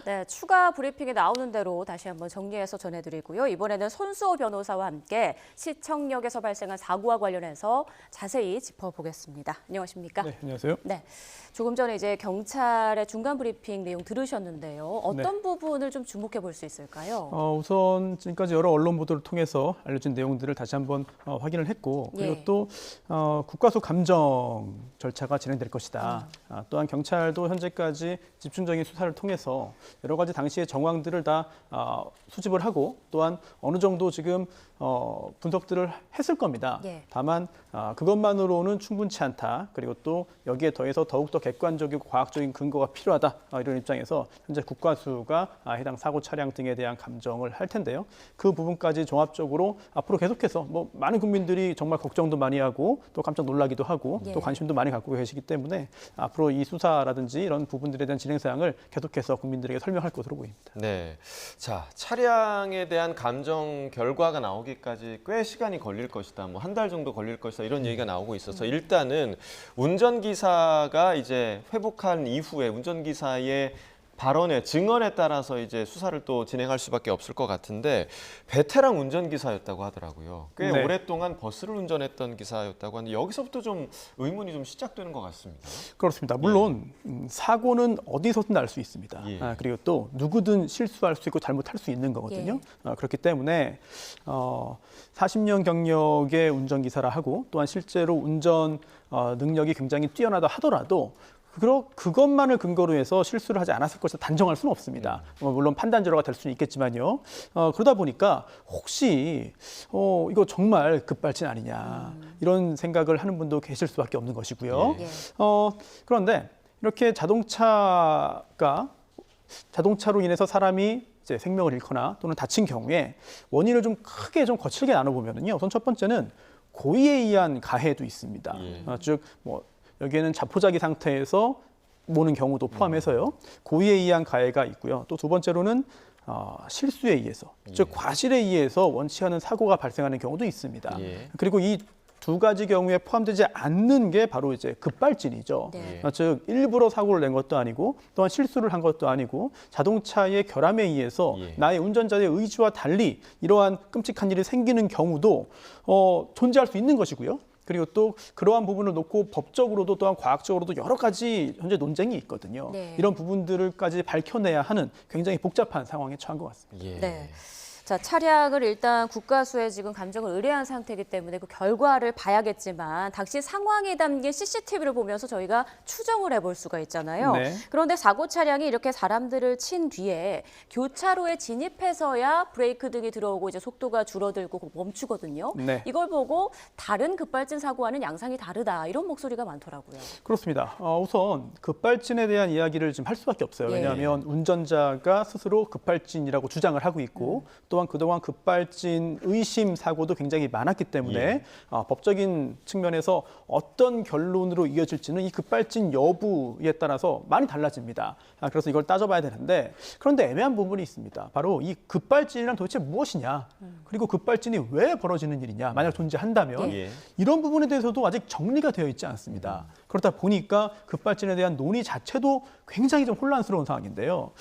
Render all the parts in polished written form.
네, 추가 브리핑에 나오는 대로 다시 한번 정리해서 전해드리고요. 이번에는 손수호 변호사와 함께 시청역에서 발생한 사고와 관련해서 자세히 짚어보겠습니다. 안녕하십니까? 네, 안녕하세요. 네, 조금 전에 이제 경찰의 중간 브리핑 내용 들으셨는데요. 어떤 네. 부분을 좀 주목해 볼 수 있을까요? 우선 지금까지 여러 언론 보도를 통해서 알려진 내용들을 다시 한번 확인을 했고, 그리고 예. 또 국가수 감정 절차가 진행될 것이다. 또한 경찰도 현재까지 집중적인 수사를 통해서 여러 가지 당시의 정황들을 다 수집을 하고, 또한 어느 정도 지금 분석들을 했을 겁니다. 예. 다만 그것만으로는 충분치 않다. 그리고 또 여기에 더해서 더욱더 객관적이고 과학적인 근거가 필요하다. 이런 입장에서 현재 국과수가 해당 사고 차량 등에 대한 감정을 할 텐데요. 그 부분까지 종합적으로 앞으로 계속해서 뭐 많은 국민들이 정말 걱정도 많이 하고 또 깜짝 놀라기도 하고 예. 또 관심도 많이 갖고 계시기 때문에 앞으로 이 수사라든지 이런 부분들에 대한 진행 사항을 계속해서 국민들에게 설명할 것으로 보입니다. 네, 자 차량에 대한 감정 결과가 나오기까지 꽤 시간이 걸릴 것이다. 뭐 한 달 정도 걸릴 것이다. 이런 얘기가 나오고 있어서 일단은 운전기사가 이제 회복한 이후에 운전기사의 발언의 증언에 따라서 이제 수사를 또 진행할 수밖에 없을 것 같은데 베테랑 운전기사였다고 하더라고요. 꽤 네. 오랫동안 버스를 운전했던 기사였다고 하는데 여기서부터 좀 의문이 좀 시작되는 것 같습니다. 그렇습니다. 물론 사고는 어디서든 날 수 있습니다. 예. 그리고 또 누구든 실수할 수 있고 잘못할 수 있는 거거든요. 그렇기 때문에 40년 경력의 운전기사라 하고 또한 실제로 운전 능력이 굉장히 뛰어나다 하더라도 그것만을 근거로 해서 실수를 하지 않았을 것을 단정할 수는 없습니다. 물론 판단 재료가 될 수는 있겠지만요. 그러다 보니까 혹시 이거 정말 급발진 아니냐 이런 생각을 하는 분도 계실 수밖에 없는 것이고요. 예. 그런데 이렇게 자동차로 인해서 사람이 이제 생명을 잃거나 또는 다친 경우에 원인을 좀 크게 좀 거칠게 나눠보면요. 우선 첫 번째는 고의에 의한 가해도 있습니다. 즉 뭐 여기에는 자포자기 상태에서 모는 경우도 포함해서요. 고의에 의한 가해가 있고요. 또 두 번째로는 실수에 의해서, 즉 과실에 의해서 원치 않은 사고가 발생하는 경우도 있습니다. 그리고 이 두 가지 경우에 포함되지 않는 게 바로 이제 급발진이죠. 네. 즉 일부러 사고를 낸 것도 아니고 또한 실수를 한 것도 아니고 자동차의 결함에 의해서 나의 운전자의 의지와 달리 이러한 끔찍한 일이 생기는 경우도 존재할 수 있는 것이고요. 그리고 또 그러한 부분을 놓고 법적으로도 또한 과학적으로도 여러 가지 현재 논쟁이 있거든요. 네. 이런 부분들을까지 밝혀내야 하는 굉장히 복잡한 상황에 처한 것 같습니다. 예. 네. 자, 차량을 일단 국과수에 지금 감정을 의뢰한 상태이기 때문에 그 결과를 봐야겠지만 당시 상황이 담긴 CCTV를 보면서 저희가 추정을 해볼 수가 있잖아요. 네. 그런데 사고 차량이 이렇게 사람들을 친 뒤에 교차로에 진입해서야 브레이크 등이 들어오고 이제 속도가 줄어들고 멈추거든요. 네. 이걸 보고 다른 급발진 사고와는 양상이 다르다 이런 목소리가 많더라고요. 그렇습니다. 우선 급발진에 대한 이야기를 좀 할 수밖에 없어요. 예. 왜냐하면 운전자가 스스로 급발진이라고 주장을 하고 있고 또한 그동안 급발진 의심 사고도 굉장히 많았기 때문에 법적인 측면에서 어떤 결론으로 이어질지는 이 급발진 여부에 따라서 많이 달라집니다. 그래서 이걸 따져봐야 되는데 그런데 애매한 부분이 있습니다. 바로 이 급발진이란 도대체 무엇이냐? 그리고 급발진이 왜 벌어지는 일이냐? 만약 존재한다면 이런 부분에 대해서도 아직 정리가 되어 있지 않습니다. 그렇다 보니까 급발진에 대한 논의 자체도 굉장히 좀 혼란스러운 상황인데요.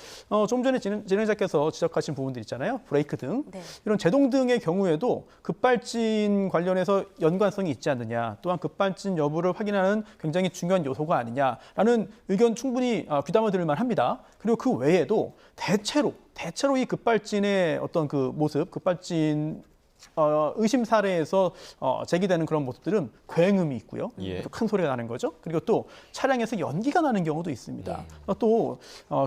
좀 전에 진행자께서 지적하신 부분들 있잖아요. 브레이크 등. 네. 이런 제동 등의 경우에도 급발진 관련해서 연관성이 있지 않느냐. 또한 급발진 여부를 확인하는 굉장히 중요한 요소가 아니냐라는 의견 충분히 귀담아 들을 만합니다. 그리고 그 외에도 대체로 이 급발진의 어떤 그 모습, 급발진 의심 사례에서 제기되는 그런 모습들은 굉음이 있고요. 또 큰 소리가 나는 거죠. 그리고 또 차량에서 연기가 나는 경우도 있습니다. 또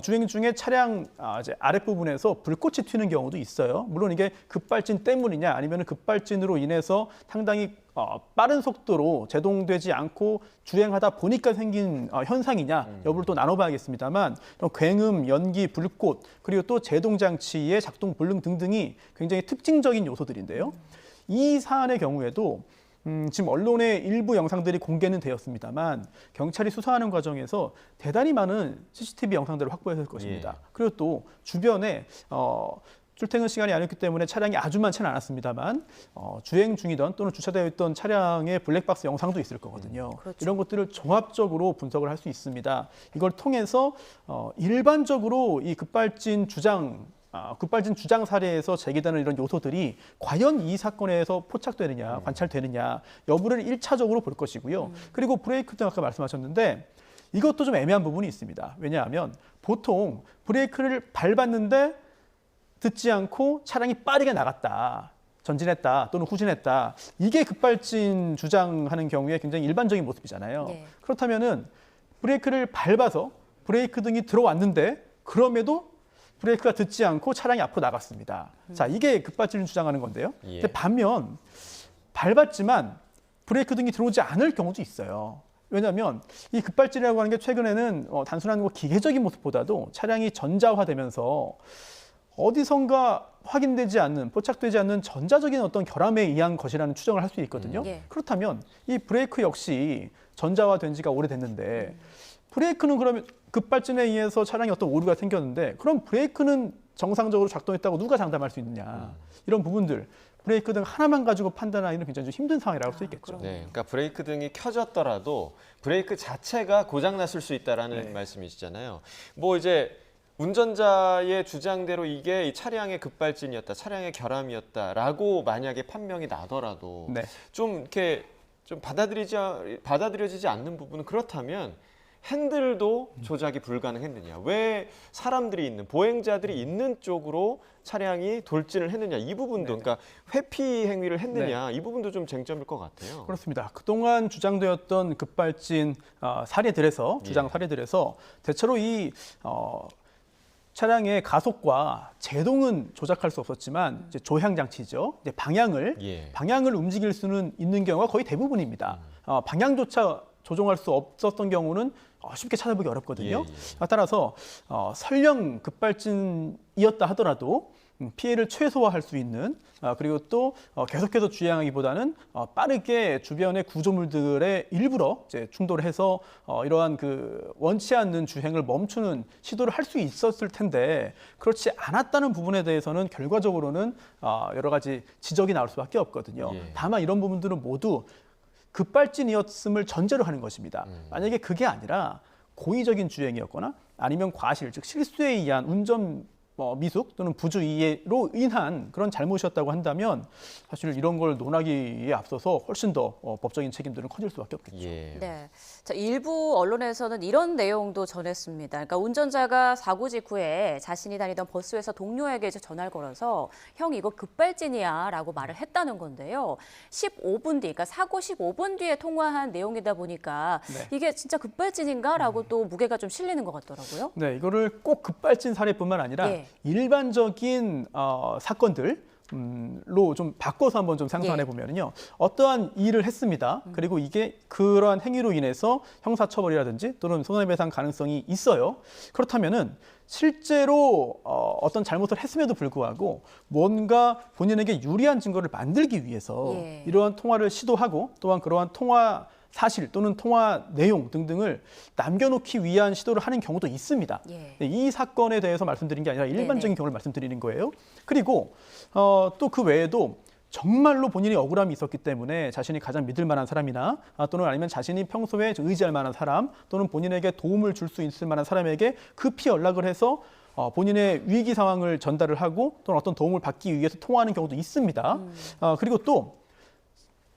주행 중에 차량 이제 아랫부분에서 불꽃이 튀는 경우도 있어요. 물론 이게 급발진 때문이냐 아니면 급발진으로 인해서 상당히 빠른 속도로 제동되지 않고 주행하다 보니까 생긴 현상이냐 여부를 또 나눠봐야겠습니다만 이런 굉음, 연기, 불꽃 그리고 또 제동장치의 작동 불능 등등이 굉장히 특징적인 요소들인데요. 이 사안의 경우에도 지금 언론의 일부 영상들이 공개는 되었습니다만 경찰이 수사하는 과정에서 대단히 많은 CCTV 영상들을 확보했을 것입니다. 그리고 또 주변에 출퇴근 시간이 아니었기 때문에 차량이 아주 많지는 않았습니다만 주행 중이던 또는 주차되어 있던 차량의 블랙박스 영상도 있을 거거든요. 그렇죠. 이런 것들을 종합적으로 분석을 할 수 있습니다. 이걸 통해서 일반적으로 이 급발진 주장 사례에서 제기되는 이런 요소들이 과연 이 사건에서 포착되느냐, 관찰되느냐 여부를 1차적으로 볼 것이고요. 그리고 브레이크 등 아까 말씀하셨는데 이것도 좀 애매한 부분이 있습니다. 왜냐하면 보통 브레이크를 밟았는데 듣지 않고 차량이 빠르게 나갔다. 전진했다 또는 후진했다. 이게 급발진 주장하는 경우에 굉장히 일반적인 모습이잖아요. 네. 그렇다면은 브레이크를 밟아서 브레이크 등이 들어왔는데 그럼에도 브레이크가 듣지 않고 차량이 앞으로 나갔습니다. 자, 이게 급발진을 주장하는 건데요. 예. 근데 반면 밟았지만 브레이크 등이 들어오지 않을 경우도 있어요. 왜냐하면 이 급발진이라고 하는 게 최근에는 단순한 기계적인 모습보다도 차량이 전자화되면서 어디선가 확인되지 않는, 포착되지 않는 전자적인 어떤 결함에 의한 것이라는 추정을 할 수 있거든요. 예. 그렇다면 이 브레이크 역시 전자화된 지가 오래됐는데 브레이크는 그러면 급발진에 의해서 차량에 어떤 오류가 생겼는데 그럼 브레이크는 정상적으로 작동했다고 누가 장담할 수 있느냐. 이런 부분들. 브레이크 등 하나만 가지고 판단하기는 굉장히 좀 힘든 상황이라고 할 수 있겠죠. 네, 그러니까 브레이크 등이 켜졌더라도 브레이크 자체가 고장 났을 수 있다라는 말씀이시잖아요. 뭐 이제 운전자의 주장대로 이게 이 차량의 급발진이었다, 차량의 결함이었다라고 만약에 판명이 나더라도 네. 좀 이렇게 좀 받아들여지지 않는 부분은 그렇다면 핸들도 조작이 불가능했느냐? 왜 사람들이 있는 보행자들이 있는 쪽으로 차량이 돌진을 했느냐? 이 부분도 그러니까 회피 행위를 했느냐? 이 부분도 좀 쟁점일 것 같아요. 그렇습니다. 그동안 주장되었던 급발진 사례들에서 주장 사례들에서 대체로 이 차량의 가속과 제동은 조작할 수 없었지만 이제 조향 장치죠. 이제 방향을 움직일 수는 있는 경우가 거의 대부분입니다. 방향조차 조종할 수 없었던 경우는 쉽게 찾아보기 어렵거든요. 따라서 설령 급발진이었다 하더라도 피해를 최소화할 수 있는 그리고 또 계속해서 주행하기보다는 빠르게 주변의 구조물들에 일부러 이제 충돌을 해서 이러한 그 원치 않는 주행을 멈추는 시도를 할 수 있었을 텐데 그렇지 않았다는 부분에 대해서는 결과적으로는 여러 가지 지적이 나올 수밖에 없거든요. 다만 이런 부분들은 모두 급발진이었음을 전제로 하는 것입니다. 만약에 그게 아니라 고의적인 주행이었거나 아니면 과실, 즉 실수에 의한 운전 미숙 또는 부주의로 인한 그런 잘못이었다고 한다면 사실 이런 걸 논하기에 앞서서 훨씬 더 법적인 책임들은 커질 수밖에 없겠죠. 네. 자, 일부 언론에서는 이런 내용도 전했습니다. 그러니까 운전자가 사고 직후에 자신이 다니던 버스에서 동료에게 이제 전화를 걸어서 형 이거 급발진이야라고 말을 했다는 건데요. 15분 뒤, 그러니까 사고 15분 뒤에 통화한 내용이다 보니까 이게 진짜 급발진인가라고 또 무게가 좀 실리는 것 같더라고요. 네, 이거를 꼭 급발진 사례뿐만 아니라 일반적인 사건들로 좀 바꿔서 한번 좀 상상해 보면요. 어떠한 일을 했습니다. 그리고 이게 그러한 행위로 인해서 형사처벌이라든지 또는 손해배상 가능성이 있어요. 그렇다면은 실제로 어떤 잘못을 했음에도 불구하고 뭔가 본인에게 유리한 증거를 만들기 위해서 이러한 통화를 시도하고 또한 그러한 통화 사실 또는 통화 내용 등등을 남겨놓기 위한 시도를 하는 경우도 있습니다. 이 사건에 대해서 말씀드린 게 아니라 일반적인 경우를 말씀드리는 거예요. 그리고 또 그 외에도 정말로 본인이 억울함이 있었기 때문에 자신이 가장 믿을 만한 사람이나 또는 아니면 자신이 평소에 의지할 만한 사람 또는 본인에게 도움을 줄 수 있을 만한 사람에게 급히 연락을 해서 본인의 위기 상황을 전달을 하고 또는 어떤 도움을 받기 위해서 통화하는 경우도 있습니다. 그리고 또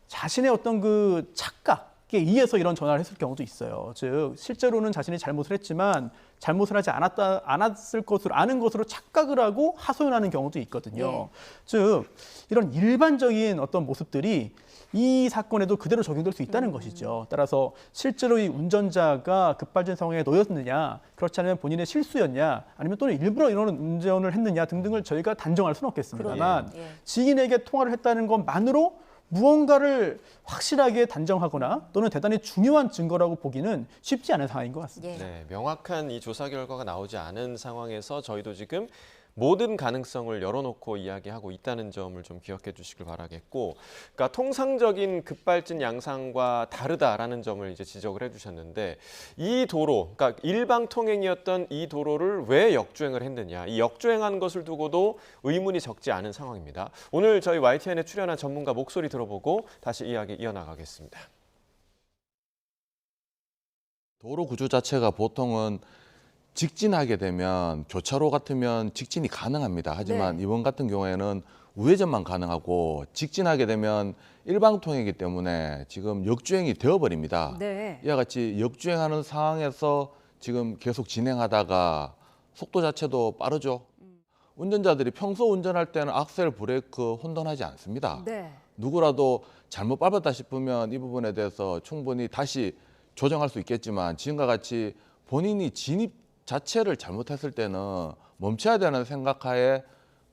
자신의 어떤 그 착각 에 의해서 이런 전화를 했을 경우도 있어요. 즉 실제로는 자신이 잘못을 했지만 잘못을 하지 않았을 것으로 아는 것으로 착각을 하고 하소연하는 경우도 있거든요. 즉 이런 일반적인 어떤 모습들이 이 사건에도 그대로 적용될 수 있다는 것이죠. 따라서 실제로 이 운전자가 급발진 상황에 놓였느냐, 그렇지 않으면 본인의 실수였냐, 아니면 또는 일부러 이런 운전을 했느냐 등등을 저희가 단정할 수는 없겠습니다만 지인에게 통화를 했다는 것만으로 무언가를 확실하게 단정하거나 또는 대단히 중요한 증거라고 보기는 쉽지 않은 상황인 것 같습니다. 네, 명확한 이 조사 결과가 나오지 않은 상황에서 저희도 지금 모든 가능성을 열어놓고 이야기하고 있다는 점을 좀 기억해 주시길 바라겠고, 그러니까 통상적인 급발진 양상과 다르다라는 점을 이제 지적을 해주셨는데, 이 도로, 그러니까 일방 통행이었던 이 도로를 왜 역주행을 했느냐, 이 역주행한 것을 두고도 의문이 적지 않은 상황입니다. 오늘 저희 YTN에 출연한 전문가 목소리 들어보고 다시 이야기 이어나가겠습니다. 도로 구조 자체가 보통은 직진하게 되면 교차로 같으면 직진이 가능합니다. 하지만 네. 이번 같은 경우에는 우회전만 가능하고 직진하게 되면 일방통행이기 때문에 지금 역주행이 되어버립니다. 네. 이와 같이 역주행하는 상황에서 지금 계속 진행하다가 속도 자체도 빠르죠. 운전자들이 평소 운전할 때는 악셀, 브레이크 혼돈하지 않습니다. 네. 누구라도 잘못 밟았다 싶으면 이 부분에 대해서 충분히 다시 조정할 수 있겠지만 지금과 같이 본인이 진입 자체를 잘못했을 때는 멈춰야 되는 생각하에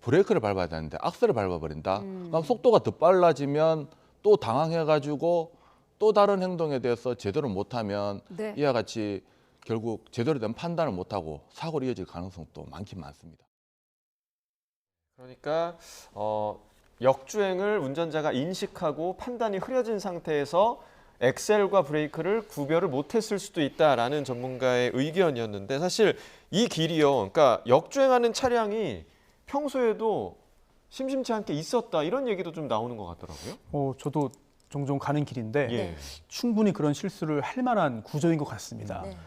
브레이크를 밟아야 되는데 악셀을 밟아버린다. 그럼 속도가 더 빨라지면 또 당황해가지고 또 다른 행동에 대해서 제대로 못하면 네. 이와 같이 결국 제대로 된 판단을 못하고 사고로 이어질 가능성도 많긴 많습니다. 그러니까 역주행을 운전자가 인식하고 판단이 흐려진 상태에서 엑셀과 브레이크를 구별을 못했을 수도 있다라는 전문가의 의견이었는데, 사실 이 길이요, 그러니까 역주행하는 차량이 평소에도 심심치 않게 있었다 이런 얘기도 좀 나오는 것 같더라고요. 저도 종종 가는 길인데 예. 충분히 그런 실수를 할 만한 구조인 것 같습니다. 네.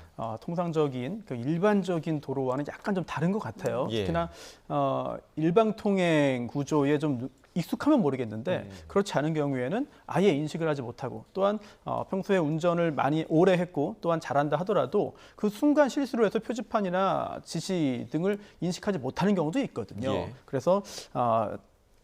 통상적인 그 일반적인 도로와는 약간 좀 다른 것 같아요. 예. 특히나 일방 통행 구조에 좀 익숙하면 모르겠는데 그렇지 않은 경우에는 아예 인식을 하지 못하고, 또한 평소에 운전을 많이 오래 했고 또한 잘한다 하더라도 그 순간 실수를 해서 표지판이나 지시 등을 인식하지 못하는 경우도 있거든요. 예. 그래서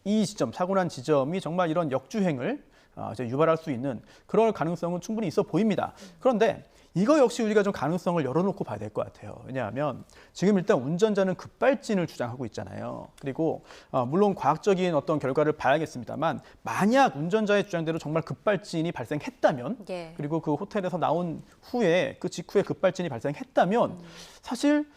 이 지점, 사고 난 지점이 정말 이런 역주행을 이제 유발할 수 있는 그럴 가능성은 충분히 있어 보입니다. 그런데 이거 역시 우리가 좀 가능성을 열어놓고 봐야 될 것 같아요. 왜냐하면 지금 일단 운전자는 급발진을 주장하고 있잖아요. 그리고 물론 과학적인 어떤 결과를 봐야겠습니다만, 만약 운전자의 주장대로 정말 급발진이 발생했다면, 예. 그리고 그 호텔에서 나온 후에 그 직후에 급발진이 발생했다면 사실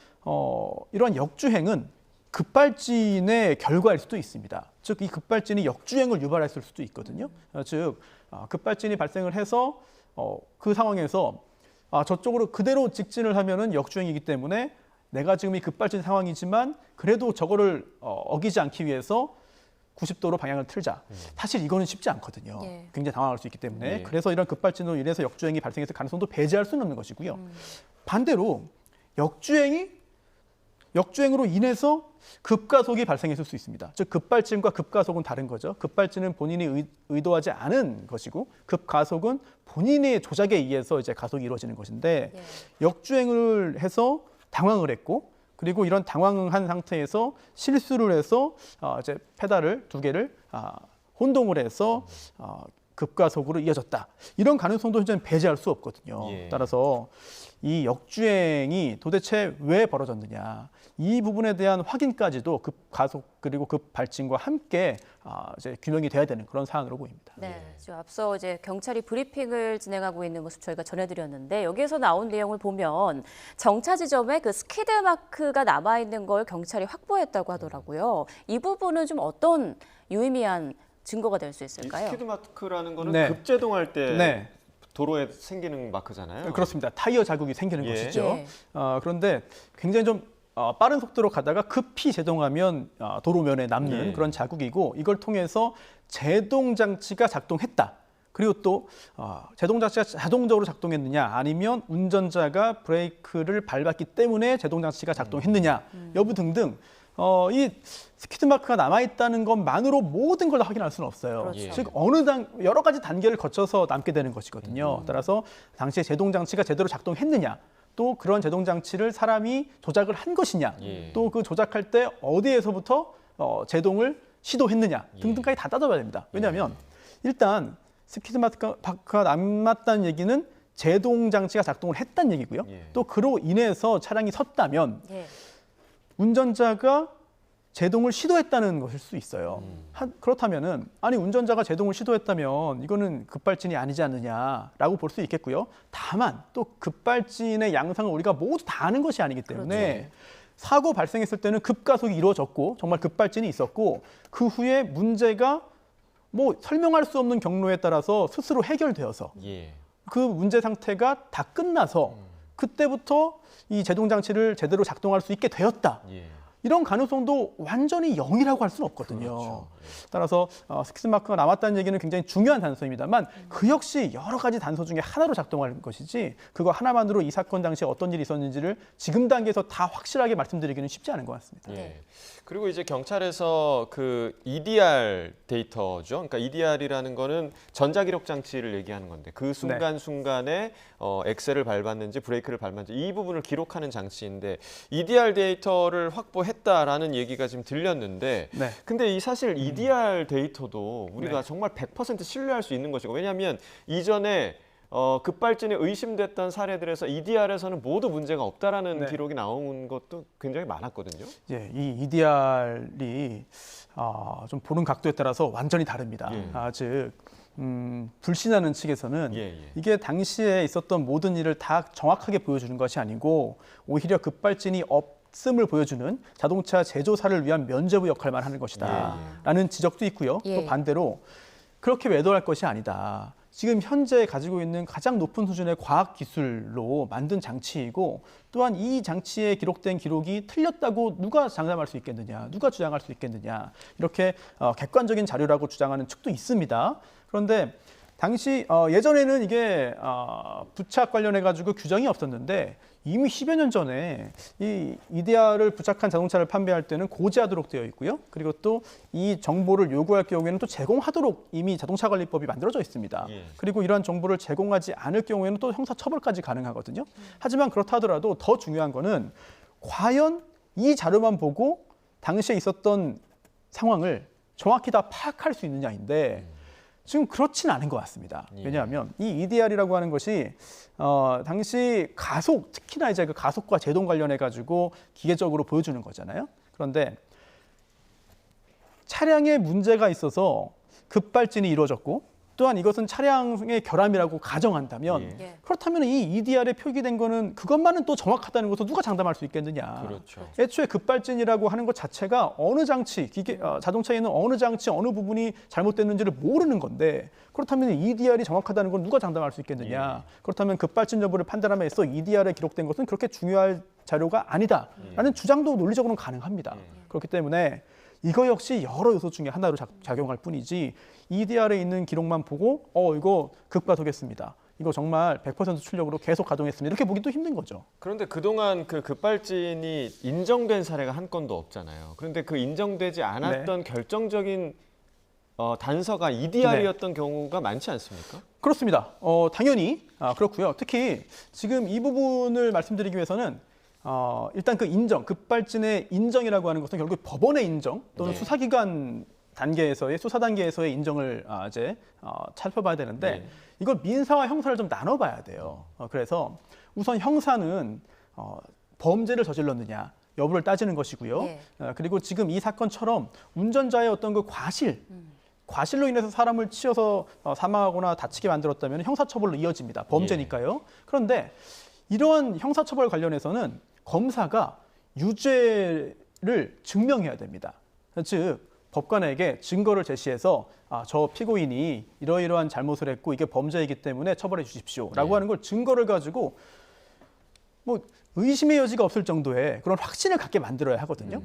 이러한 역주행은 급발진의 결과일 수도 있습니다. 즉, 이 급발진이 역주행을 유발했을 수도 있거든요. 즉, 급발진이 발생을 해서 그 상황에서 저쪽으로 그대로 직진을 하면은 역주행이기 때문에 내가 지금 이 급발진 상황이지만 그래도 저거를 어기지 않기 위해서 90도로 방향을 틀자. 사실 이거는 쉽지 않거든요. 예. 굉장히 당황할 수 있기 때문에. 예. 그래서 이런 급발진으로 인해서 역주행이 발생했을 가능성도 배제할 수는 없는 것이고요. 반대로 역주행으로 인해서 급가속이 발생했을 수 있습니다. 즉, 급발진과 급가속은 다른 거죠. 급발진은 본인이 의도하지 않은 것이고, 급가속은 본인의 조작에 의해서 이제 가속이 이루어지는 것인데, 예. 역주행을 해서 당황을 했고, 그리고 이런 당황한 상태에서 실수를 해서 이제 페달을 두 개를 혼동을 해서 급가속으로 이어졌다. 이런 가능성도 현재는 배제할 수 없거든요. 예. 따라서 이 역주행이 도대체 왜 벌어졌느냐, 이 부분에 대한 확인까지도 급가속 그리고 급발진과 함께 이제 규명이 돼야 되는 그런 사안으로 보입니다. 네, 지금 앞서 이제 경찰이 브리핑을 진행하고 있는 모습 저희가 전해드렸는데, 여기에서 나온 내용을 보면 정차 지점에 그 스키드 마크가 남아 있는 걸 경찰이 확보했다고 하더라고요. 이 부분은 좀 어떤 유의미한 증거가 될 수 이 있을까요? 스키드 마크라는 거는 네. 급제동할 때 네. 도로에 생기는 마크잖아요. 그렇습니다. 타이어 자국이 생기는 예. 것이죠. 예. 그런데 굉장히 좀 빠른 속도로 가다가 급히 제동하면 도로면에 남는 예. 그런 자국이고, 이걸 통해서 제동 장치가 작동했다. 그리고 또 제동 장치가 자동적으로 작동했느냐, 아니면 운전자가 브레이크를 밟았기 때문에 제동 장치가 작동했느냐 여부 등등 이 스키드 마크가 남아 있다는 것만으로 모든 걸 다 확인할 수는 없어요. 그렇죠. 즉 여러 가지 단계를 거쳐서 남게 되는 것이거든요. 따라서 당시에 제동 장치가 제대로 작동했느냐, 또 그런 제동 장치를 사람이 조작을 한 것이냐, 예. 또 그 조작할 때 어디에서부터 제동을 시도했느냐 등등까지 다 따져봐야 됩니다. 왜냐하면 일단 스키드 마크가 남았다는 얘기는 제동 장치가 작동을 했다는 얘기고요. 예. 또 그로 인해서 차량이 섰다면 예. 운전자가 제동을 시도했다는 것일 수 있어요. 그렇다면은 아니 운전자가 제동을 시도했다면 이거는 급발진이 아니지 않느냐라고 볼 수 있겠고요. 다만 또 급발진의 양상을 우리가 모두 다 아는 것이 아니기 때문에 사고 발생했을 때는 급가속이 이루어졌고 정말 급발진이 있었고 그 후에 문제가 뭐 설명할 수 없는 경로에 따라서 스스로 해결되어서 예. 그 문제 상태가 다 끝나서 그때부터 이 제동 장치를 제대로 작동할 수 있게 되었다. 예. 이런 가능성도 완전히 0이라고 할 수는 없거든요. 그렇죠. 따라서 스키스 마크가 남았다는 얘기는 굉장히 중요한 단서입니다만 그 역시 여러 가지 단서 중에 하나로 작동할 것이지 그거 하나만으로 이 사건 당시에 어떤 일이 있었는지를 지금 단계에서 다 확실하게 말씀드리기는 쉽지 않은 것 같습니다. 예. 그리고 이제 경찰에서 그 EDR 데이터죠. 그러니까 EDR이라는 거는 전자기록 장치를 얘기하는 건데 그 순간순간에 엑셀을 밟았는지 브레이크를 밟았는지 이 부분을 기록하는 장치인데 EDR 데이터를 확보했다라는 얘기가 지금 들렸는데 네. 근데 이 사실 EDR 데이터도 우리가 네. 정말 100% 신뢰할 수 있는 것이고 왜냐하면 이전에 급발진이 의심됐던 사례들에서 EDR에서는 모두 문제가 없다라는 네. 기록이 나온 것도 굉장히 많았거든요. 이 EDR이 좀 보는 각도에 따라서 완전히 다릅니다. 예. 즉 불신하는 측에서는 예, 예. 이게 당시에 있었던 모든 일을 다 정확하게 보여주는 것이 아니고 오히려 급발진이 없음을 보여주는 자동차 제조사를 위한 면죄부 역할만 하는 것이다라는 지적도 있고요. 예. 또 반대로 그렇게 외도할 것이 아니다. 지금 현재 가지고 있는 가장 높은 수준의 과학 기술로 만든 장치이고 또한 이 장치에 기록된 기록이 틀렸다고 누가 장담할 수 있겠느냐, 누가 주장할 수 있겠느냐 이렇게 객관적인 자료라고 주장하는 측도 있습니다. 그런데 당시 예전에는 이게 부착 관련해 가지고 규정이 없었는데 이미 10여 년 전에 이 EDR을 부착한 자동차를 판매할 때는 고지하도록 되어 있고요. 그리고 또 이 정보를 요구할 경우에는 또 제공하도록 이미 자동차관리법이 만들어져 있습니다. 예. 그리고 이러한 정보를 제공하지 않을 경우에는 또 형사처벌까지 가능하거든요. 하지만 그렇다 하더라도 더 중요한 거는 과연 이 자료만 보고 당시에 있었던 상황을 정확히 다 파악할 수 있느냐인데 지금 그렇진 않은 것 같습니다. 왜냐하면 이 EDR이라고 하는 것이 당시 가속, 특히나 이제 그 가속과 제동 관련해 가지고 기계적으로 보여주는 거잖아요. 그런데 차량에 문제가 있어서 급발진이 이루어졌고 또한 이것은 차량의 결함이라고 가정한다면 예. 그렇다면 이 EDR에 표기된 거는 그것만은 또 정확하다는 것을 누가 장담할 수 있겠느냐. 그렇죠. 애초에 급발진이라고 하는 것 자체가 어느 장치, 자동차에 있는 어느 장치, 어느 부분이 잘못됐는지를 모르는 건데 그렇다면 EDR이 정확하다는 건 누가 장담할 수 있겠느냐. 그렇다면 급발진 여부를 판단함에 있어 EDR에 기록된 것은 그렇게 중요할 자료가 아니다라는 주장도 논리적으로는 가능합니다. 그렇기 때문에 이거 역시 여러 요소 중에 하나로 작용할 뿐이지 EDR에 있는 기록만 보고 이거 급가속했습니다. 이거 정말 100% 출력으로 계속 가동했습니다. 이렇게 보기도 힘든 거죠. 그런데 그동안 그 급발진이 인정된 사례가 한 건도 없잖아요. 그런데 그 인정되지 않았던 결정적인 단서가 EDR이었던 경우가 많지 않습니까? 그렇습니다. 당연히 그렇고요. 특히 지금 이 부분을 말씀드리기 위해서는 일단 그 인정, 급발진의 인정이라고 하는 것은 결국 법원의 인정 또는 네. 수사기관 단계에서의 수사 단계에서의 인정을 이제 살펴봐야 되는데 네. 이걸 민사와 형사를 좀 나눠봐야 돼요. 그래서 우선 형사는 범죄를 저질렀느냐 여부를 따지는 것이고요. 예. 그리고 지금 이 사건처럼 운전자의 어떤 그 과실로 인해서 사람을 치여서 사망하거나 다치게 만들었다면 형사처벌로 이어집니다. 범죄니까요. 그런데 이러한 형사처벌 관련해서는 검사가 유죄를 증명해야 됩니다. 즉 법관에게 증거를 제시해서 저 피고인이 이러이러한 잘못을 했고 이게 범죄이기 때문에 처벌해 주십시오라고 하는 걸 증거를 가지고 뭐 의심의 여지가 없을 정도의 그런 확신을 갖게 만들어야 하거든요.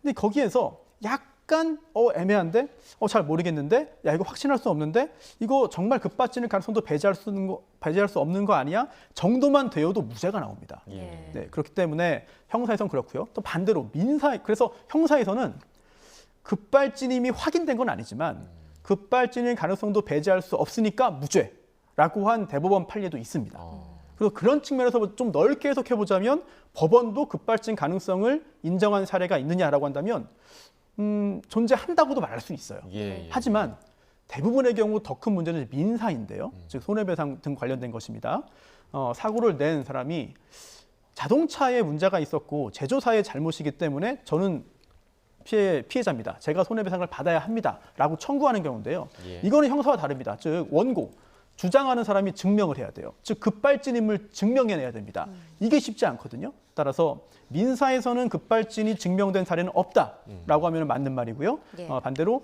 근데 거기에서 약간 애매한데 잘 모르겠는데 야 이거 확신할 수 없는데 이거 정말 급발진일 가능성도 배제할 수 없는 거 아니야? 정도만 되어도 무죄가 나옵니다. 예. 네, 그렇기 때문에 형사에서는 그렇고요. 또 반대로 그래서 형사에서는 급발진임이 확인된 건 아니지만 급발진일 가능성도 배제할 수 없으니까 무죄라고 한 대법원 판례도 있습니다. 그래서 그런 측면에서 좀 넓게 해석해 보자면 법원도 급발진 가능성을 인정한 사례가 있느냐라고 한다면 존재한다고도 말할 수 있어요. 예. 하지만 대부분의 경우 더 큰 문제는 민사인데요. 즉 손해배상 등 관련된 것입니다. 사고를 낸 사람이 자동차에 문제가 있었고 제조사의 잘못이기 때문에 저는 피해자입니다. 제가 손해배상을 받아야 합니다라고 청구하는 경우인데요. 예. 이거는 형사와 다릅니다. 즉 원고 주장하는 사람이 증명을 해야 돼요. 즉 급발진임을 증명해내야 됩니다. 이게 쉽지 않거든요. 따라서 민사에서는 급발진이 증명된 사례는 없다라고 하면 맞는 말이고요. 예. 반대로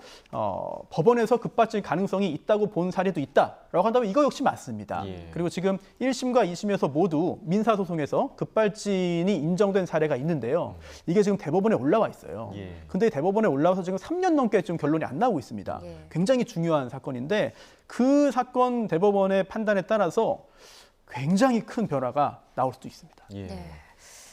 법원에서 급발진 가능성이 있다고 본 사례도 있다라고 한다면 이거 역시 맞습니다. 예. 그리고 지금 1심과 2심에서 모두 민사소송에서 급발진이 인정된 사례가 있는데요. 이게 지금 대법원에 올라와 있어요. 예. 근데 대법원에 올라와서 지금 3년 넘게 지금 결론이 안 나오고 있습니다. 예. 굉장히 중요한 사건인데 그 사건 대법원의 판단에 따라서 굉장히 큰 변화가 나올 수도 있습니다. 예. 네.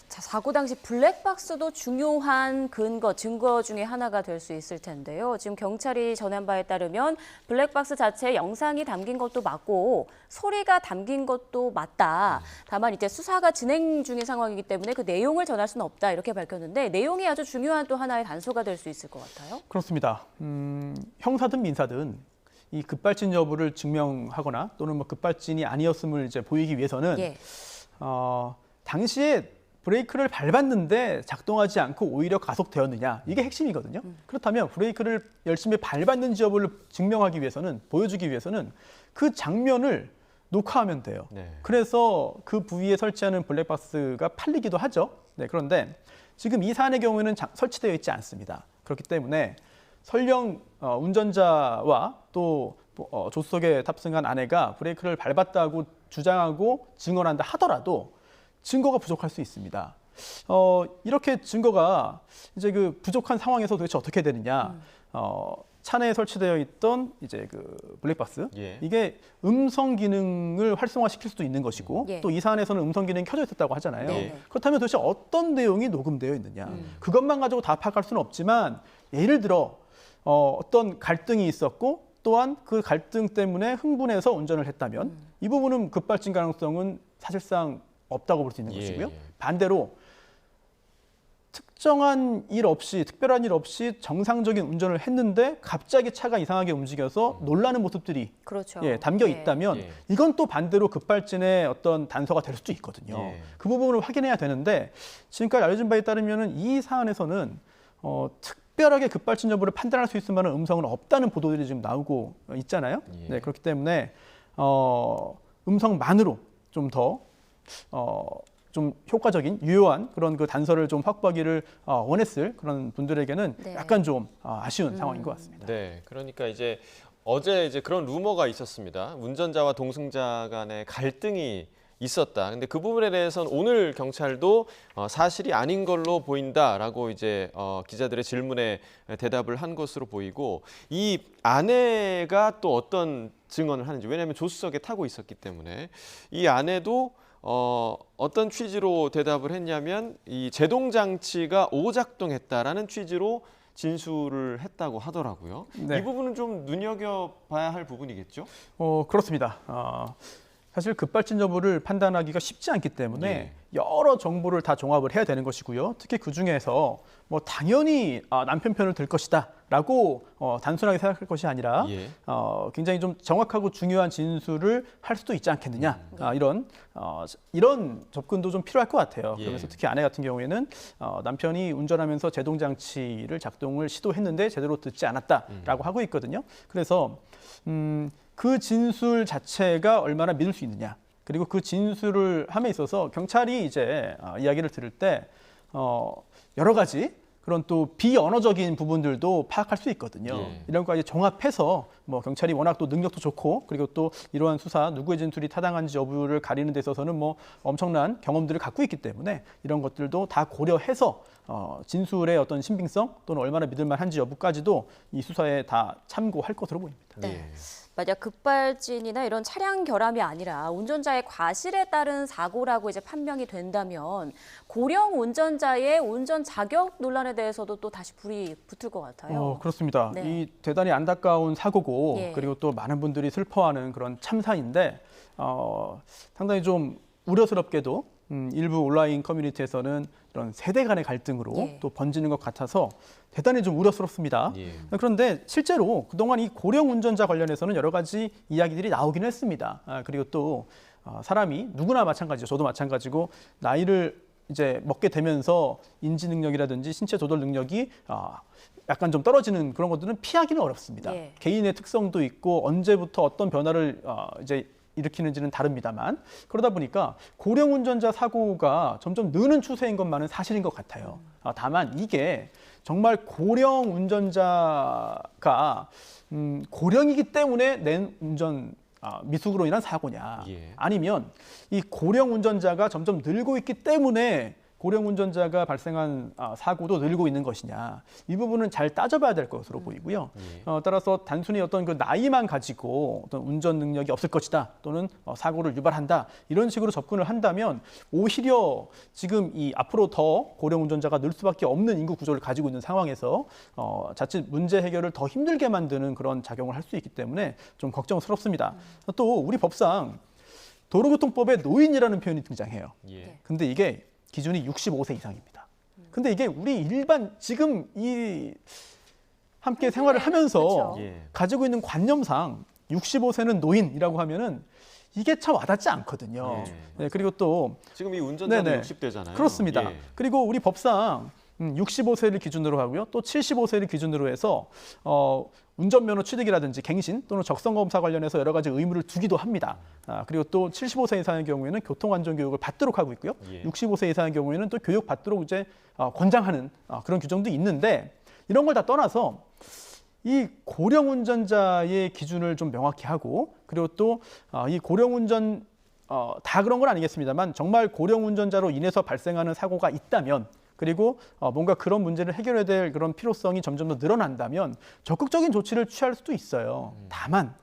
자, 사고 당시 블랙박스도 중요한 증거 중에 하나가 될 수 있을 텐데요. 지금 경찰이 전한 바에 따르면 블랙박스 자체에 영상이 담긴 것도 맞고 소리가 담긴 것도 맞다. 다만 이제 수사가 진행 중인 상황이기 때문에 그 내용을 전할 수는 없다. 이렇게 밝혔는데 내용이 아주 중요한 또 하나의 단서가 될 수 있을 것 같아요. 그렇습니다. 형사든 민사든 이 급발진 여부를 증명하거나 또는 뭐 급발진이 아니었음을 이제 보이기 위해서는 예. 당시에 브레이크를 밟았는데 작동하지 않고 오히려 가속되었느냐 이게 핵심이거든요. 그렇다면 브레이크를 열심히 밟았는지 여부를 증명하기 위해서는 보여주기 위해서는 그 장면을 녹화하면 돼요. 네. 그래서 그 부위에 설치하는 블랙박스가 팔리기도 하죠. 네, 그런데 지금 이 사안의 경우에는 설치되어 있지 않습니다. 그렇기 때문에 설령 운전자와 또 조수석에 탑승한 아내가 브레이크를 밟았다고 주장하고 증언한다 하더라도 증거가 부족할 수 있습니다. 이렇게 증거가 이제 그 부족한 상황에서 도대체 어떻게 되느냐? 차 내에 설치되어 있던 이제 그 블랙박스 예. 이게 음성 기능을 활성화시킬 수도 있는 것이고 예. 또 이 사안에서는 음성 기능이 켜져 있었다고 하잖아요. 네. 그렇다면 도대체 어떤 내용이 녹음되어 있느냐? 그것만 가지고 다 파악할 수는 없지만 예를 들어 어떤 갈등이 있었고 또한 그 갈등 때문에 흥분해서 운전을 했다면 이 부분은 급발진 가능성은 사실상 없다고 볼 수 있는 예, 것이고요. 예. 반대로 특정한 일 없이 특별한 일 없이 정상적인 운전을 했는데 갑자기 차가 이상하게 움직여서 놀라는 모습들이 그렇죠. 담겨 예. 있다면 예. 이건 또 반대로 급발진의 어떤 단서가 될 수도 있거든요. 예. 그 부분을 확인해야 되는데 지금까지 알려진 바에 따르면은 이 사안에서는 특별하게 급발진 여부를 판단할 수 있을 만한 음성은 없다는 보도들이 지금 나오고 있잖아요. 예. 네, 그렇기 때문에 음성만으로 좀 더 좀 효과적인 유효한 그런 그 단서를 좀 확보하기를 원했을 그런 분들에게는 네. 약간 좀 아쉬운 상황인 것 같습니다. 네, 그러니까 이제 어제 이제 그런 루머가 있었습니다. 운전자와 동승자 간의 갈등이 있었다. 근데 그 부분에 대해서는 오늘 경찰도 사실이 아닌 걸로 보인다라고 이제 기자들의 질문에 대답을 한 것으로 보이고 이 아내가 또 어떤 증언을 하는지 왜냐하면 조수석에 타고 있었기 때문에 이 아내도 어떤 취지로 대답을 했냐면 이 제동 장치가 오작동했다라는 취지로 진술을 했다고 하더라고요. 네. 이 부분은 좀 눈여겨봐야 할 부분이겠죠? 그렇습니다. 사실 급발진 여부를 판단하기가 쉽지 않기 때문에 예. 여러 정보를 다 종합을 해야 되는 것이고요. 특히 그 중에서 뭐 당연히 남편 편을 들 것이다라고 단순하게 생각할 것이 아니라 예. 굉장히 좀 정확하고 중요한 진술을 할 수도 있지 않겠느냐 이런 접근도 좀 필요할 것 같아요. 예. 그러면서 특히 아내 같은 경우에는 남편이 운전하면서 제동 장치를 작동을 시도했는데 제대로 듣지 않았다라고 하고 있거든요. 그래서 그 진술 자체가 얼마나 믿을 수 있느냐. 그리고 그 진술을 함에 있어서 경찰이 이제 이야기를 들을 때 여러 가지 그런 또 비언어적인 부분들도 파악할 수 있거든요. 예. 이런 것까지 종합해서 뭐 경찰이 워낙 또 능력도 좋고 그리고 또 이러한 수사 누구의 진술이 타당한지 여부를 가리는 데 있어서는 뭐 엄청난 경험들을 갖고 있기 때문에 이런 것들도 다 고려해서 진술의 어떤 신빙성 또는 얼마나 믿을 만한지 여부까지도 이 수사에 다 참고할 것으로 보입니다. 네. 예. 만약 급발진이나 이런 차량 결함이 아니라 운전자의 과실에 따른 사고라고 이제 판명이 된다면 고령 운전자의 운전 자격 논란에 대해서도 또 다시 불이 붙을 것 같아요. 그렇습니다. 네. 이 대단히 안타까운 사고고 예. 그리고 또 많은 분들이 슬퍼하는 그런 참사인데 상당히 좀 우려스럽게도 일부 온라인 커뮤니티에서는 이런 세대 간의 갈등으로 예. 또 번지는 것 같아서 대단히 좀 우려스럽습니다. 예. 그런데 실제로 그동안 이 고령 운전자 관련해서는 여러 가지 이야기들이 나오긴 했습니다. 그리고 또 사람이 누구나 마찬가지죠. 저도 마찬가지고 나이를 이제 먹게 되면서 인지 능력이라든지 신체 조절 능력이 약간 좀 떨어지는 그런 것들은 피하기는 어렵습니다. 예. 개인의 특성도 있고 언제부터 어떤 변화를 이제 일으키는지는 다릅니다만 그러다 보니까 고령 운전자 사고가 점점 느는 추세인 것만은 사실인 것 같아요. 다만 이게 정말 고령 운전자가 고령이기 때문에 낸 운전 미숙으로 인한 사고냐 예. 아니면 이 고령 운전자가 점점 늘고 있기 때문에 고령 운전자가 발생한 사고도 늘고 있는 것이냐 이 부분은 잘 따져봐야 될 것으로 보이고요. 따라서 단순히 어떤 그 나이만 가지고 어떤 운전 능력이 없을 것이다 또는 사고를 유발한다 이런 식으로 접근을 한다면 오히려 지금 이 앞으로 더 고령 운전자가 늘 수밖에 없는 인구 구조를 가지고 있는 상황에서 자칫 문제 해결을 더 힘들게 만드는 그런 작용을 할 수 있기 때문에 좀 걱정스럽습니다. 또 우리 법상 도로교통법에 노인이라는 표현이 등장해요. 예. 근데 이게 기준이 65세 이상입니다. 근데 이게 우리 일반 지금 이 함께 생활을 하면서 그렇죠. 예. 가지고 있는 관념상 65세는 노인이라고 하면은 이게 참 와닿지 않거든요. 예. 네, 그리고 또 지금 이 운전자도 네네. 60대잖아요. 그렇습니다. 예. 그리고 우리 법상 65세를 기준으로 하고요. 또 75세를 기준으로 해서 운전면허 취득이라든지 갱신 또는 적성검사 관련해서 여러 가지 의무를 두기도 합니다. 그리고 또 75세 이상의 경우에는 교통안전교육을 받도록 하고 있고요. 예. 65세 이상의 경우에는 또 교육 받도록 이제 권장하는 그런 규정도 있는데 이런 걸 다 떠나서 이 고령 운전자의 기준을 좀 명확히 하고 그리고 또 이 고령 운전 다 그런 건 아니겠습니다만 정말 고령 운전자로 인해서 발생하는 사고가 있다면 그리고 뭔가 그런 문제를 해결해야 될 그런 필요성이 점점 더 늘어난다면 적극적인 조치를 취할 수도 있어요. 다만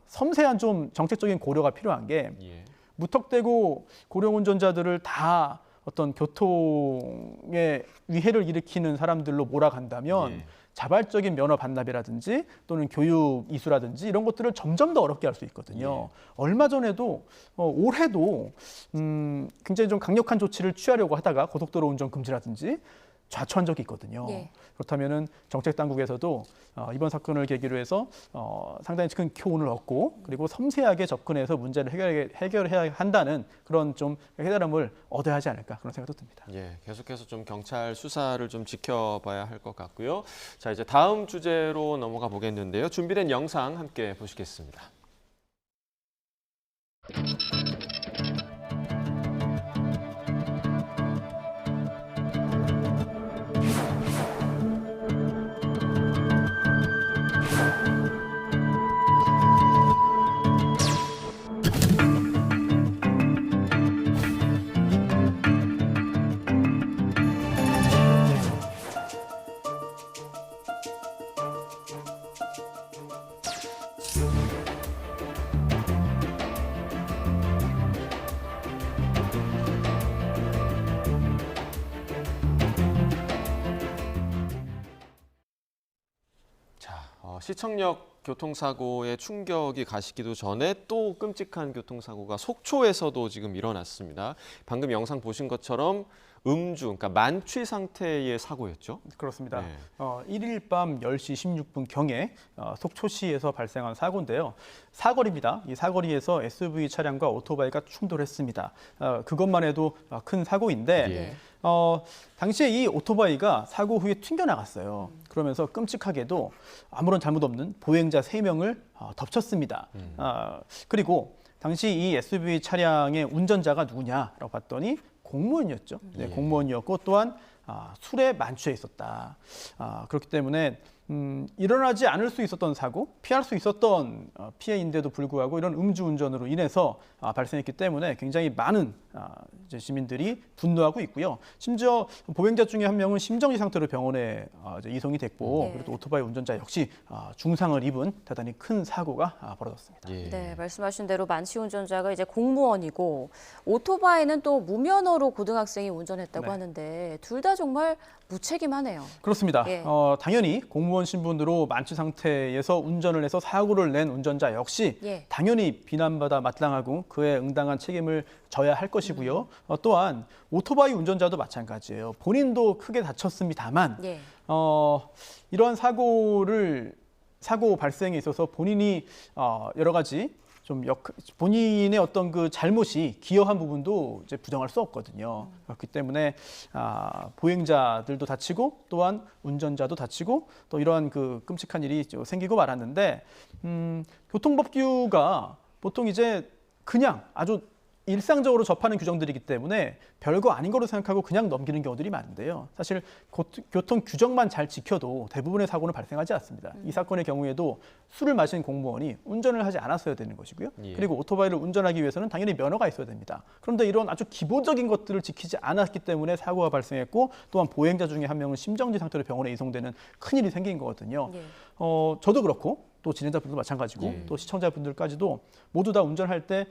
섬세한 좀 정책적인 고려가 필요한 게 예. 무턱대고 고령 운전자들을 다 어떤 교통에 위해를 일으키는 사람들로 몰아간다면 예. 자발적인 면허 반납이라든지 또는 교육 이수라든지 이런 것들을 점점 더 어렵게 할 수 있거든요. 얼마 전에도 올해도 굉장히 좀 강력한 조치를 취하려고 하다가 고속도로 운전 금지라든지 좌초한 적이 있거든요. 예. 그렇다면은 정책 당국에서도 이번 사건을 계기로 해서 상당히 큰 교훈을 얻고 그리고 섬세하게 접근해서 문제를 해결해야 한다는 그런 좀 깨달음을 얻어야 하지 않을까 그런 생각도 듭니다. 예, 계속해서 좀 경찰 수사를 좀 지켜봐야 할 것 같고요. 자, 이제 다음 주제로 넘어가 보겠는데요. 준비된 영상 함께 보시겠습니다. 시청역 교통사고의 충격이 가시기도 전에 또 끔찍한 교통사고가 속초에서도 지금 일어났습니다. 방금 영상 보신 것처럼 음주, 그러니까 만취 상태의 사고였죠? 그렇습니다. 네. 1일 밤 10시 16분경에 속초시에서 발생한 사고인데요. 사거리입니다. 이 사거리에서 SUV 차량과 오토바이가 충돌했습니다. 그것만 해도 큰 사고인데 예. 당시에 이 오토바이가 사고 후에 튕겨나갔어요. 그러면서 끔찍하게도 아무런 잘못 없는 보행자 3명을 덮쳤습니다. 그리고 당시 이 SUV 차량의 운전자가 누구냐라고 봤더니 공무원이었죠. 네, 공무원이었고 또한 술에 만취해 있었다. 그렇기 때문에 일어나지 않을 수 있었던 사고, 피할 수 있었던 피해인데도 불구하고 이런 음주운전으로 인해서 발생했기 때문에 굉장히 많은 이제 시민들이 분노하고 있고요. 심지어 보행자 중에 한 명은 심정지 상태로 병원에 이제 이송이 됐고 네. 그리고 또 오토바이 운전자 역시 중상을 입은 대단히 큰 사고가 벌어졌습니다. 예. 네, 말씀하신 대로 만취 운전자가 이제 공무원이고 오토바이는 또 무면허로 고등학생이 운전했다고 네. 하는데 둘 다 정말 무책임하네요. 그렇습니다. 예. 당연히 공무원 신분으로 만취 상태에서 운전을 해서 사고를 낸 운전자 역시 예. 당연히 비난받아 마땅하고 그에 응당한 책임을 져야 할 것이고요. 또한 오토바이 운전자도 마찬가지예요. 본인도 크게 다쳤습니다만 예. 이러한 사고 발생에 있어서 본인이 여러 가지 본인의 어떤 그 잘못이 기여한 부분도 이제 부정할 수 없거든요. 그렇기 때문에 보행자들도 다치고 또한 운전자도 다치고 또 이러한 그 끔찍한 일이 생기고 말았는데 교통법규가 보통 이제 그냥 아주 일상적으로 접하는 규정들이기 때문에 별거 아닌 거로 생각하고 그냥 넘기는 경우들이 많은데요. 사실 교통 규정만 잘 지켜도 대부분의 사고는 발생하지 않습니다. 이 사건의 경우에도 술을 마신 공무원이 운전을 하지 않았어야 되는 것이고요. 예. 그리고 오토바이를 운전하기 위해서는 당연히 면허가 있어야 됩니다. 그런데 이런 아주 기본적인 것들을 지키지 않았기 때문에 사고가 발생했고 또한 보행자 중에 한 명은 심정지 상태로 병원에 이송되는 큰일이 생긴 거거든요. 예. 저도 그렇고 또 진행자분들도 마찬가지고 예. 또 시청자분들까지도 모두 다 운전할 때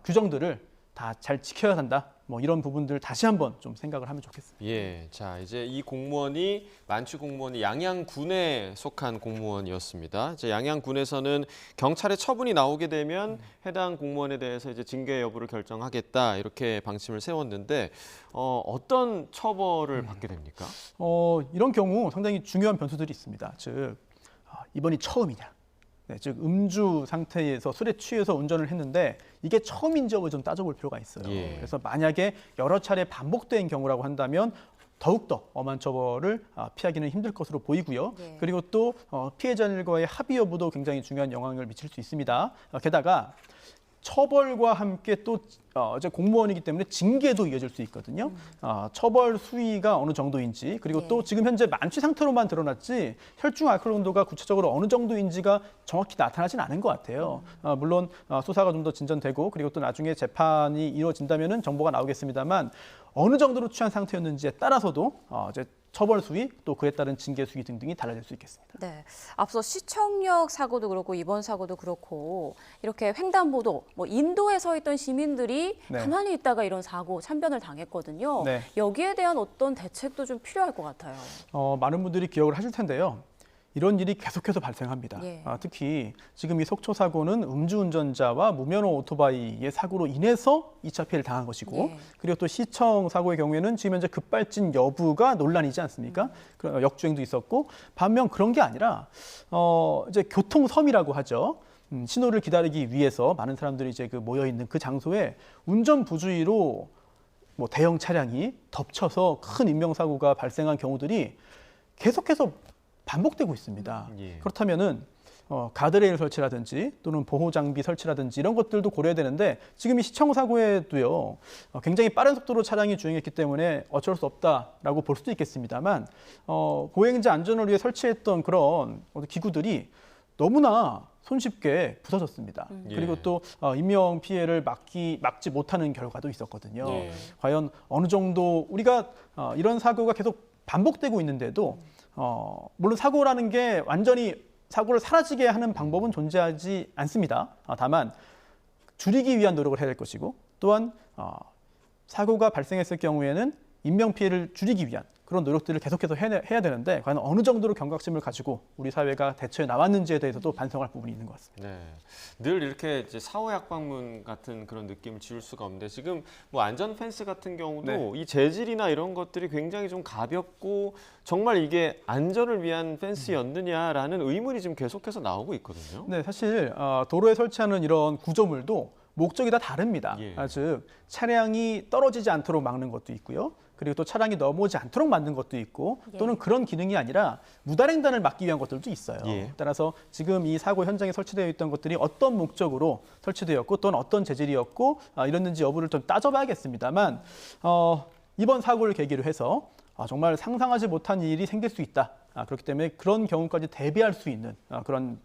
규정들을 다 잘 지켜야 한다. 뭐 이런 부분들 다시 한번 좀 생각을 하면 좋겠습니다. 예, 자 이제 이 공무원이 만취 공무원이 양양군에 속한 공무원이었습니다. 이제 양양군에서는 경찰의 처분이 나오게 되면 해당 공무원에 대해서 이제 징계 여부를 결정하겠다 이렇게 방침을 세웠는데 어떤 처벌을 받게 됩니까? 이런 경우 상당히 중요한 변수들이 있습니다. 즉 이번이 처음이냐. 네, 즉 음주 상태에서 술에 취해서 운전을 했는데 이게 처음인지 여부를 좀 따져볼 필요가 있어요. 예. 그래서 만약에 여러 차례 반복된 경우라고 한다면 더욱더 엄한 처벌을 피하기는 힘들 것으로 보이고요. 예. 그리고 또 피해자들과의 합의 여부도 굉장히 중요한 영향을 미칠 수 있습니다. 게다가 처벌과 함께 또 이제 공무원이기 때문에 징계도 이어질 수 있거든요. 처벌 수위가 어느 정도인지 그리고 예. 또 지금 현재 만취 상태로만 드러났지 혈중 알코올 농도가 구체적으로 어느 정도인지가 정확히 나타나진 않은 것 같아요. 물론 수사가 좀 더 진전되고 그리고 또 나중에 재판이 이루어진다면은 정보가 나오겠습니다만 어느 정도로 취한 상태였는지에 따라서도 이제 처벌 수위 또 그에 따른 징계 수위 등등이 달라질 수 있겠습니다. 네, 앞서 시청역 사고도 그렇고 이번 사고도 그렇고 이렇게 횡단보도, 뭐 인도에 서 있던 시민들이 네. 가만히 있다가 이런 사고 참변을 당했거든요. 네. 여기에 대한 어떤 대책도 좀 필요할 것 같아요. 많은 분들이 기억을 하실 텐데요. 이런 일이 계속해서 발생합니다. 예. 특히 지금 이 속초 사고는 음주운전자와 무면허 오토바이의 사고로 인해서 2차 피해를 당한 것이고 예. 그리고 또 시청 사고의 경우에는 지금 현재 급발진 여부가 논란이지 않습니까? 그런 역주행도 있었고 반면 그런 게 아니라 이제 교통섬이라고 하죠. 신호를 기다리기 위해서 많은 사람들이 이제 모여 있는 그 장소에 운전 부주의로 뭐 대형 차량이 덮쳐서 큰 인명사고가 발생한 경우들이 계속해서 반복되고 있습니다. 예. 그렇다면은 가드레일 설치라든지 또는 보호 장비 설치라든지 이런 것들도 고려해야 되는데 지금 이 시청 사고에도요 굉장히 빠른 속도로 차량이 주행했기 때문에 어쩔 수 없다라고 볼 수도 있겠습니다만 보행자 안전을 위해 설치했던 그런 기구들이 너무나 손쉽게 부서졌습니다. 예. 그리고 또 인명 피해를 막지 못하는 결과도 있었거든요. 예. 과연 어느 정도 우리가 이런 사고가 계속 반복되고 있는데도 물론 사고라는 게 완전히 사고를 사라지게 하는 방법은 존재하지 않습니다. 다만 줄이기 위한 노력을 해야 될 것이고 또한 사고가 발생했을 경우에는 인명 피해를 줄이기 위한 그런 노력들을 계속해서 해야 되는데 과연 어느 정도로 경각심을 가지고 우리 사회가 대처해 나왔는지에 대해서도 반성할 부분이 있는 것 같습니다. 네, 늘 이렇게 이제 사후약방문 같은 그런 느낌을 지울 수가 없는데 지금 뭐 안전 펜스 같은 경우도 네. 이 재질이나 이런 것들이 굉장히 좀 가볍고 정말 이게 안전을 위한 펜스였느냐라는 의문이 지금 계속해서 나오고 있거든요. 네, 사실 도로에 설치하는 이런 구조물도 목적이 다 다릅니다. 예. 즉 차량이 떨어지지 않도록 막는 것도 있고요. 그리고 또 차량이 넘어오지 않도록 만든 것도 있고 또는 그런 기능이 아니라 무단횡단을 막기 위한 것들도 있어요. 예. 따라서 지금 이 사고 현장에 설치되어 있던 것들이 어떤 목적으로 설치되었고 또는 어떤 재질이었고 이랬는지 여부를 좀 따져봐야겠습니다만 이번 사고를 계기로 해서 정말 상상하지 못한 일이 생길 수 있다. 그렇기 때문에 그런 경우까지 대비할 수 있는 그런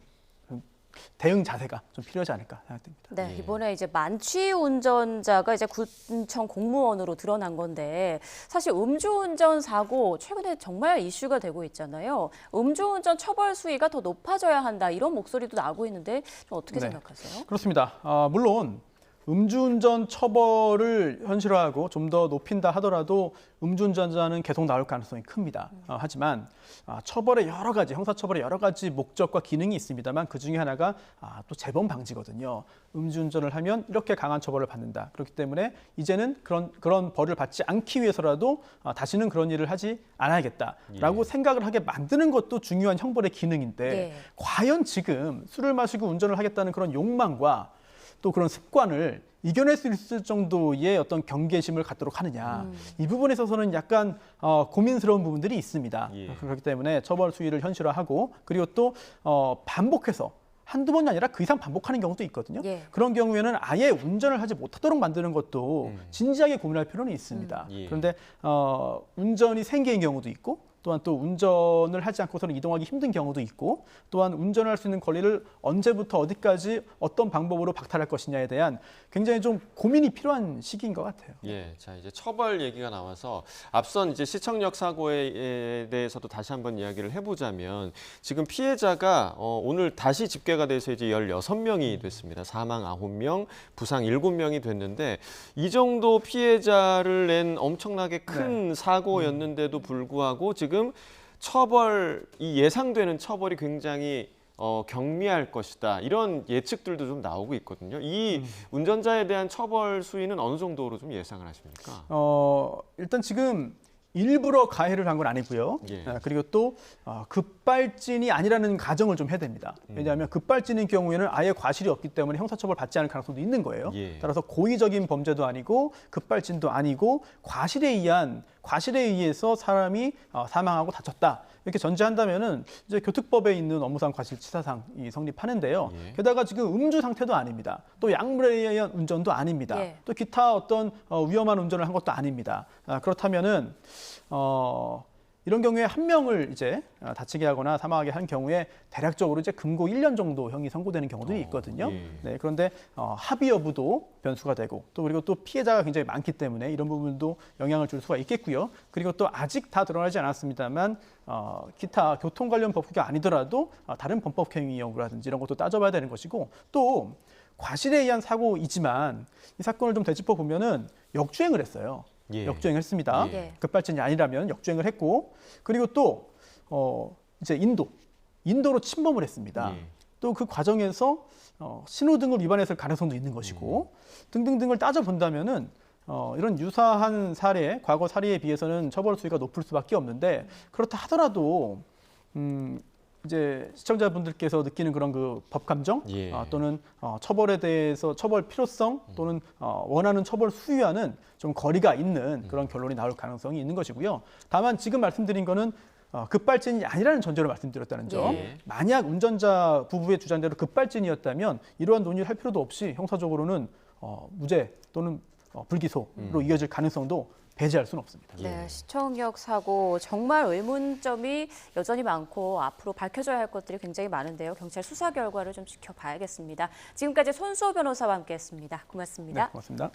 대응 자세가 좀 필요하지 않을까 생각됩니다. 네, 예. 이번에 이제 만취 운전자가 이제 군청 공무원으로 드러난 건데 사실 음주운전 사고 최근에 정말 이슈가 되고 있잖아요. 음주운전 처벌 수위가 더 높아져야 한다 이런 목소리도 나오고 있는데 좀 어떻게 네. 생각하세요? 그렇습니다. 물론 음주운전 처벌을 현실화하고 좀 더 높인다 하더라도 음주운전자는 계속 나올 가능성이 큽니다. 하지만 처벌의 여러 가지, 형사처벌의 여러 가지 목적과 기능이 있습니다만 그 중에 하나가 또 재범 방지거든요. 음주운전을 하면 이렇게 강한 처벌을 받는다. 그렇기 때문에 이제는 그런 벌을 받지 않기 위해서라도 다시는 그런 일을 하지 않아야겠다라고 예. 생각을 하게 만드는 것도 중요한 형벌의 기능인데 예. 과연 지금 술을 마시고 운전을 하겠다는 그런 욕망과 또 그런 습관을 이겨낼 수 있을 정도의 어떤 경계심을 갖도록 하느냐. 이 부분에 있어서는 약간 고민스러운 부분들이 있습니다. 예. 그렇기 때문에 처벌 수위를 현실화하고 그리고 또 반복해서 한두 번이 아니라 그 이상 반복하는 경우도 있거든요. 예. 그런 경우에는 아예 운전을 하지 못하도록 만드는 것도 진지하게 고민할 필요는 있습니다. 예. 그런데 운전이 생계인 경우도 있고 또한 또 운전을 하지 않고서는 이동하기 힘든 경우도 있고 또한 운전을 할 수 있는 권리를 언제부터 어디까지 어떤 방법으로 박탈할 것이냐에 대한 굉장히 좀 고민이 필요한 시기인 것 같아요. 예, 자 이제 처벌 얘기가 나와서 앞선 이제 시청역 사고에 대해서도 다시 한번 이야기를 해보자면 지금 피해자가 오늘 다시 집계가 돼서 이제 16명이 됐습니다. 사망 9명, 부상 7명이 됐는데 이 정도 피해자를 낸 엄청나게 큰 사고였는데도 불구하고 지금 이 예상되는 처벌이 굉장히 경미할 것이다. 이런 예측들도 좀 나오고 있거든요. 이 운전자에 대한 처벌 수위는 어느 정도로 좀 예상을 하십니까? 일단 지금 일부러 가해를 한 건 아니고요. 예. 그리고 또 급발진이 아니라는 가정을 좀 해야 됩니다. 왜냐하면 급발진인 경우에는 아예 과실이 없기 때문에 형사처벌 받지 않을 가능성도 있는 거예요. 예. 따라서 고의적인 범죄도 아니고 급발진도 아니고 과실에 의해서 사람이 사망하고 다쳤다. 이렇게 전제한다면은 이제 교특법에 있는 업무상 과실치사상이 성립하는데요. 예. 게다가 지금 음주 상태도 아닙니다. 또 약물에 의한 운전도 아닙니다. 예. 또 기타 어떤 위험한 운전을 한 것도 아닙니다. 그렇다면은 이런 경우에 한 명을 이제 다치게 하거나 사망하게 한 경우에 대략적으로 이제 금고 1년 정도 형이 선고되는 경우도 있거든요. 예. 네, 그런데 합의 여부도 변수가 되고 그리고 또 피해자가 굉장히 많기 때문에 이런 부분도 영향을 줄 수가 있겠고요. 그리고 또 아직 다 드러나지 않았습니다만 기타 교통 관련 법규가 아니더라도 다른 범법 행위 여부라든지 이런 것도 따져봐야 되는 것이고 또 과실에 의한 사고이지만 이 사건을 좀 되짚어 보면은 역주행을 했어요. 예. 역주행을 했습니다. 예. 급발진이 아니라면 역주행을 했고 그리고 또 이제 인도로 침범을 했습니다. 예. 또 그 과정에서 신호등을 위반했을 가능성도 있는 것이고 등등등을 따져 본다면은 이런 유사한 사례, 과거 사례에 비해서는 처벌 수위가 높을 수밖에 없는데 그렇다 하더라도 이제 시청자분들께서 느끼는 그런 그 법 감정 예. 또는 처벌에 대해서 처벌 필요성 또는 원하는 처벌 수위와는 좀 거리가 있는 그런 결론이 나올 가능성이 있는 것이고요. 다만 지금 말씀드린 거는 급발진이 아니라는 전제로 말씀드렸다는 점. 예. 만약 운전자 부부의 주장대로 급발진이었다면 이러한 논의를 할 필요도 없이 형사적으로는 무죄 또는 불기소로 이어질 가능성도 배제할 수는 없습니다. 네, 시청역 사고 정말 의문점이 여전히 많고 앞으로 밝혀져야 할 것들이 굉장히 많은데요. 경찰 수사 결과를 좀 지켜봐야겠습니다. 지금까지 손수호 변호사와 함께했습니다. 고맙습니다. 네, 고맙습니다.